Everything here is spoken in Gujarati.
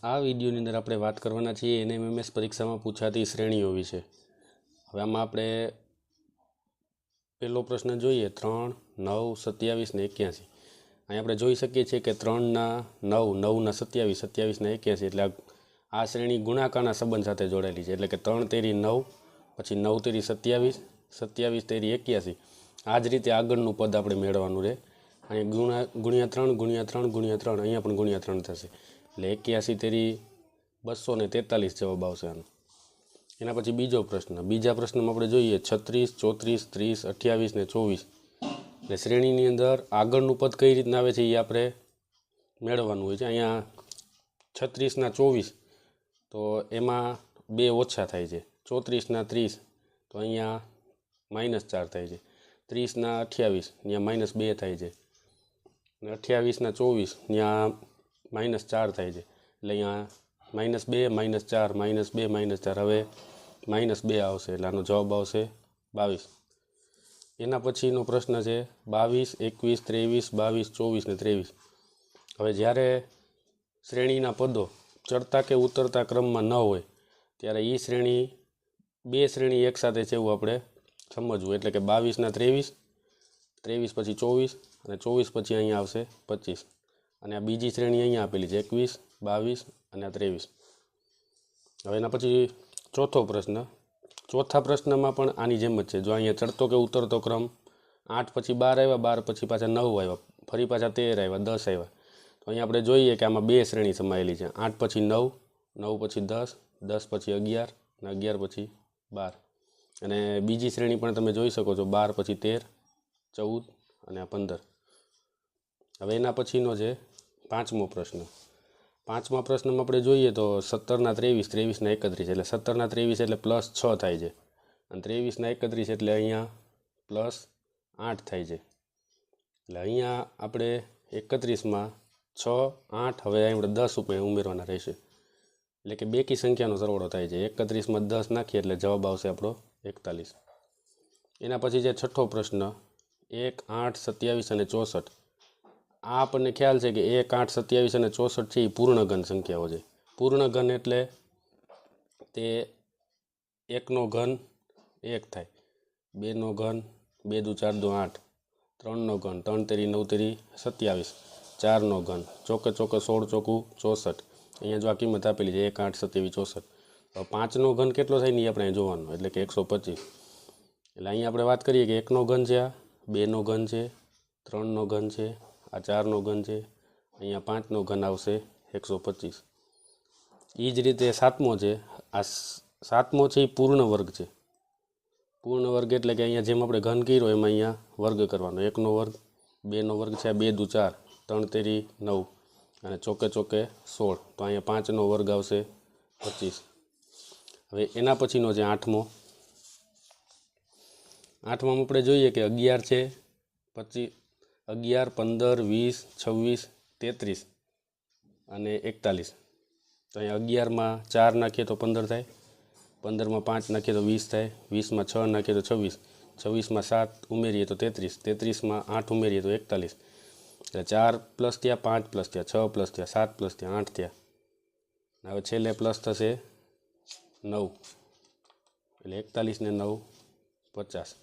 આ વિડીયોની અંદર આપણે વાત કરવાના છીએ એનએમએમએસ પરીક્ષામાં પૂછાતી શ્રેણીઓ વિશે। હવે આમાં આપણે પહેલો પ્રશ્ન જોઈએ 3, 9, 27 ને 81। અહીં આપણે જોઈ શકીએ છીએ કે 3ના 9, 9ના 27, 27ના 81 એટલે આ શ્રેણી ગુણાકારના સંબંધ સાથે જોડાયેલી છે। એટલે કે 3 તેરી 9, પછી 9 તેરી 27, 27 તેરી 81। આ જ રીતે આગળનું પદ આપણે મેળવવાનું રહે। અહીં ગુણ્યા 3 ગુણ્યા 3 ગુણ્યા 3, અહીંયા પણ ગુણ્યા 3 થશે એટલે 81 તેરી 243 જવાબ આવશે આનો। એના પછી બીજો પ્રશ્ન, બીજા પ્રશ્નમાં આપણે જોઈએ 36, 34, 30, 28 ને 24 એટલે શ્રેણીની અંદર આગળનું પદ કઈ રીતના આવે છે એ આપણે મેળવવાનું હોય છે। અહીંયા 36ના 24 તો એમાં 2 ઓછા થાય છે, 34ના 30 તો અહીંયા -4 થાય છે, 30ના 28 ત્યાં -2 થાય છે, અને 28ના 24 ત્યાં -4 થાય છે એટલે અહીંયા -2 -4 -2 -4 હવે -2 આવશે એટલે આનો જવાબ આવશે 22। એના પછીનો પ્રશ્ન છે 22, 21, 23, 22, 24 ને 23। હવે જ્યારે શ્રેણીના પદો ચડતા કે ઉતરતા ક્રમમાં ન હોય ત્યારે એ શ્રેણી બે શ્રેણી એકસાથે છે એવું આપણે સમજવું। એટલે કે 22ના 23, 23 પછી 24 અને 24 પછી અહીંયા આવશે 25 અને આ બીજી શ્રેણી અહીંયા આપેલી છે 21, 22 અને 23। હવે એના પછી ચોથો પ્રશ્ન, ચોથા પ્રશ્નમાં પણ આની જેમ જ છે। જો અહીંયા ચડતો કે ઉતરતો ક્રમ 8 પછી 12 આવ્યા, 12 પછી પાછા 9 આવ્યા, ફરી પાછા 13 આવ્યા, 10 આવ્યા તો અહીંયા આપણે જોઈએ કે આમાં બે શ્રેણી સમાયેલી છે, 8 પછી 9, 9 પછી 10, 10 પછી 11 અને 11 પછી 12 અને બીજી શ્રેણી પણ તમે જોઈ શકો છો 12 પછી 13, 14 અને 15। હવે એના પછીનો છે પાંચમો પ્રશ્ન, પાંચમા પ્રશ્નમાં આપણે જોઈએ તો 17ના 23, 23ના 31 એટલે 17ના 23 એટલે +6 થાય છે અને 23ના 31 એટલે અહીંયા +8 થાય છે એટલે અહીંયા આપણે 31માં 6, 8 હવે આપણે 10 ઉપર ઉમેરવાના રહેશે એટલે કે બેકી સંખ્યાનો સરવાળો થાય છે। 31માં 10 નાખીએ એટલે જવાબ આવશે આપણો 41। એના પછી જે છઠ્ઠો પ્રશ્ન 1, 8, 27 અને 64। આ આપણને ખ્યાલ છે કે 1, 8, 27 અને 64 છે એ પૂર્ણઘન સંખ્યાઓ છે। પૂર્ણઘન એટલે તે 1નો ઘન 1 થાય, 2નો ઘન 2 દુ 4 દુ 8, 3નો ઘન 3 તેરી 9 તેરી 27, 4નો ઘન ચોકે ચોકે 16 ચોકું 64। અહીંયા જો આ કિંમત આપેલી છે 1, 8, 27, 64 તો 5નો ઘન કેટલો થાય ને એ આપણે જોવાનો એટલે કે 125। એટલે અહીંયા આપણે વાત કરીએ કે 1નો ઘન છે, આ 2નો ઘન છે, 3નો ઘન છે, આ 4નો ઘન છે, અહીંયા 5નો ઘન આવશે 125। એ જ રીતે સાતમો છે, આ સાતમો છે એ પૂર્ણ વર્ગ છે। પૂર્ણ વર્ગ એટલે કે અહીંયા જેમ આપણે ઘન કર્યો એમાં અહીંયા વર્ગ કરવાનો, 1નો વર્ગ, 2નો વર્ગ છે, 2 દુ 4, 3 તેરી 9 અને ચોકે ચોકે 16 તો અહીંયા 5નો વર્ગ આવશે 25। હવે એના પછીનો છે આઠમો, આઠમાં આપણે જોઈએ કે 11 છે, 25, 11, 15, 20, 26, 33 અને 41 તો અહીંયા 11માં 4 નાખીએ તો 15 થાય, 15માં 5 નાખીએ તો 20 થાય, 20માં 6 નાખીએ તો 26, 26માં 7 ઉમેરીએ તો 33, 33માં 8 ઉમેરીએ તો 41 એટલે 4 પ્લસ થયા, 5 પ્લસ થયા, 6 પ્લસ થયા, 7 પ્લસ થયા, 8 થયા। હવે છેલ્લે પ્લસ થશે 9 એટલે 41 ને 9 50।